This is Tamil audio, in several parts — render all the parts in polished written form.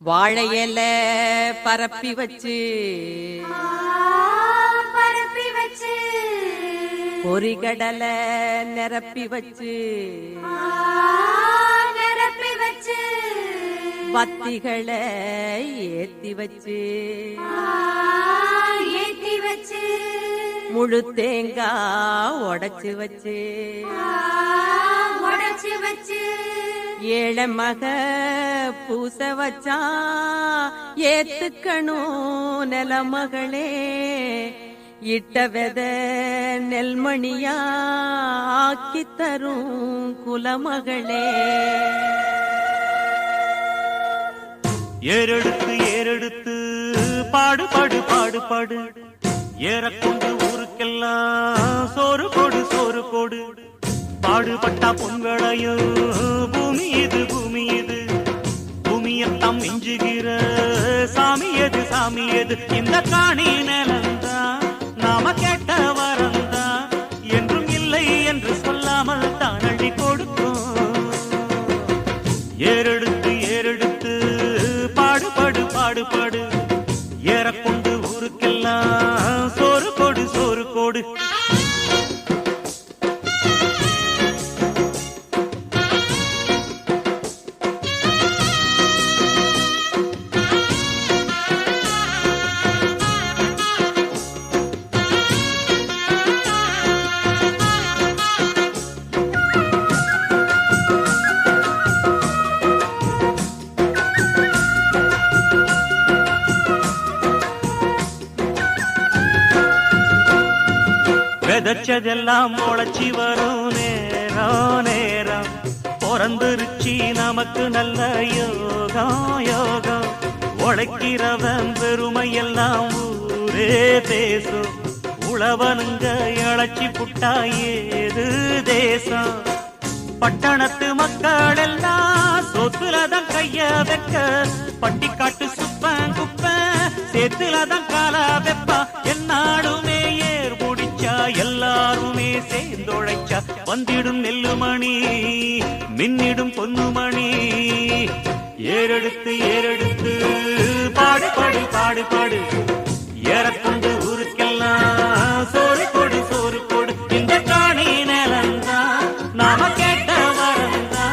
வாழையில பரப்பி வச்சு பொறிகடலை நிரப்பி வச்சு வத்திகளை ஏத்தி வச்சு முழு தேங்காய் உடைச்சு வச்சு ஏழை மக பூச வச்சா ஏத்துக்கணும் நிலமகளே இட்ட வெத நெல்மணியா ஆக்கி தரும் குலமகளே. ஏறெடுத்து ஏறெடுத்து பாடு பாடு பாடு பாடு ஏறக்கொண்டு ஊருக்கெல்லாம் சோறு போடு சோறு போடு பாடுபட்டா பொங்கலையோ பூமி இது பூமி இது பூமியத்தம் மிஞ்சுகிற சாமி எது சாமி எது இந்த காணி நிலந்தா நாம கேட்ட வரந்தா என்றும் இல்லை என்று சொல்லாமல் தான் அள்ளி கொடுக்கும். ஏறெடுத்து ஏறெடுத்து பாடுபடு பாடுபடு ஏறக்கொண்டு ஊருக்கெல்லாம் சோறு கொடு சோறு கொடு. விதைச்சதெல்லாம் முளைச்சி வரும் நேரம் நேரம் பிறந்துருச்சி நமக்கு நல்ல யோகம் யோகம். உழைக்கிறவன் பெருமையெல்லாம் ஊரே பேசும் உழவனுங்க இழைச்சி புட்டா ஏது தேசம். பட்டணத்து மக்கள் எல்லாம் சொத்துலதான் கைய வைக்க பட்டிக்காட்டு சுப்பன் குப்பன் சேத்துலதான் காலா வெப்பா. என்னாடுமே ஏர் முடிச்சா எல்லாருமே சேர்ந்தொழைச்சா வந்திடும் நெல்லுமணி மின்னிடும் பொன்னுமணி. ஏறெடுத்து ஏறெடுத்து பாடு பாடு பாடு பாடு ஏறக்கொண்டு ஊருக்கெல்லாம் சோறு கொடு சோறு கொடு இந்த காணி நிலந்தா நாம கேட்ட வரந்தா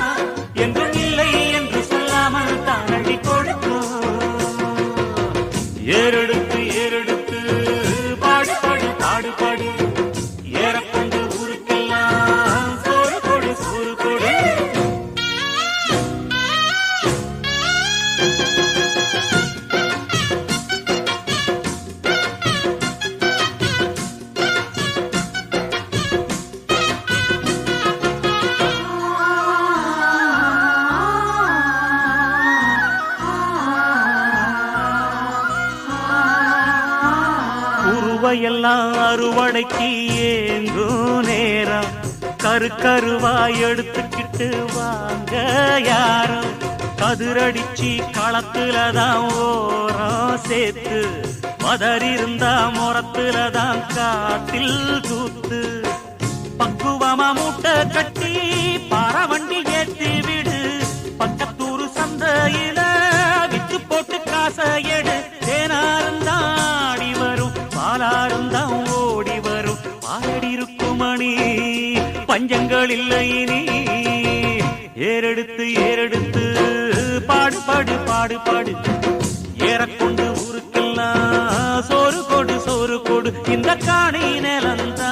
என்றும் இல்லை என்று சொல்லாமல் தான் அள்ளி கொடுக்கும். ஏறெடுத்து ஏறெடுத்து பாடு பாடு பாடு பாடு ஏறக்கொண்டு ஊருக்கெல்லாம் சோறு கொடு சோறு கொடு. எல்லாம் அறுவடைக்கு ஏங்கும் நேரம் கருவாய் எடுத்துக்கிட்டு வாங்க யாரும் கதிரடிச்சு களத்துலதான் ஓரம் சேர்த்து மதறிருந்தா முறத்துலதான் காத்தில் தூத்து. பக்குவமா மூட்டை கட்டி பாரவண்டி ஏத்தி விடு பக்கத்தூரு சந்தையில வித்து போட்டு காசை எடு. தேனாருந்தாடி வரும் பாலாருந்தான் ஓடி வரும் பாடி இருக்கும் மணி பஞ்சங்கள் இல்லை நீ. ஏறெடுத்து ஏறெடுத்து பாடு பாடு பாடு பாடு ஏறக்கொண்டு ஊருக்கெல்லாம் சோறு கொடு சோறு கொடு இந்த காணி நிலந்தா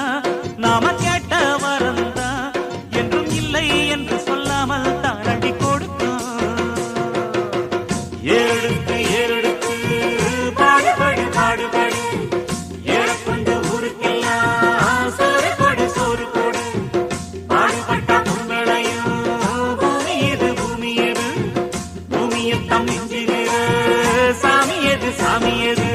நாம கேட்ட வரந்தா என்றும் இல்லை என்று சொல்லாமல் தான் அடி கொடுக்கும். ஏறெடுத்து ஏறெடுத்து பாடு பாடு பாடு பாடு ஏறக்கொண்டு ஊருக்கெல்லாம் சோறு கொடு சோறு கொடு பாடுபட்ட பொங்கலையும் பூமி எது பூமி எது பூமியத்தம் மிஞ்சுகிற சாமி எது சாமி எது.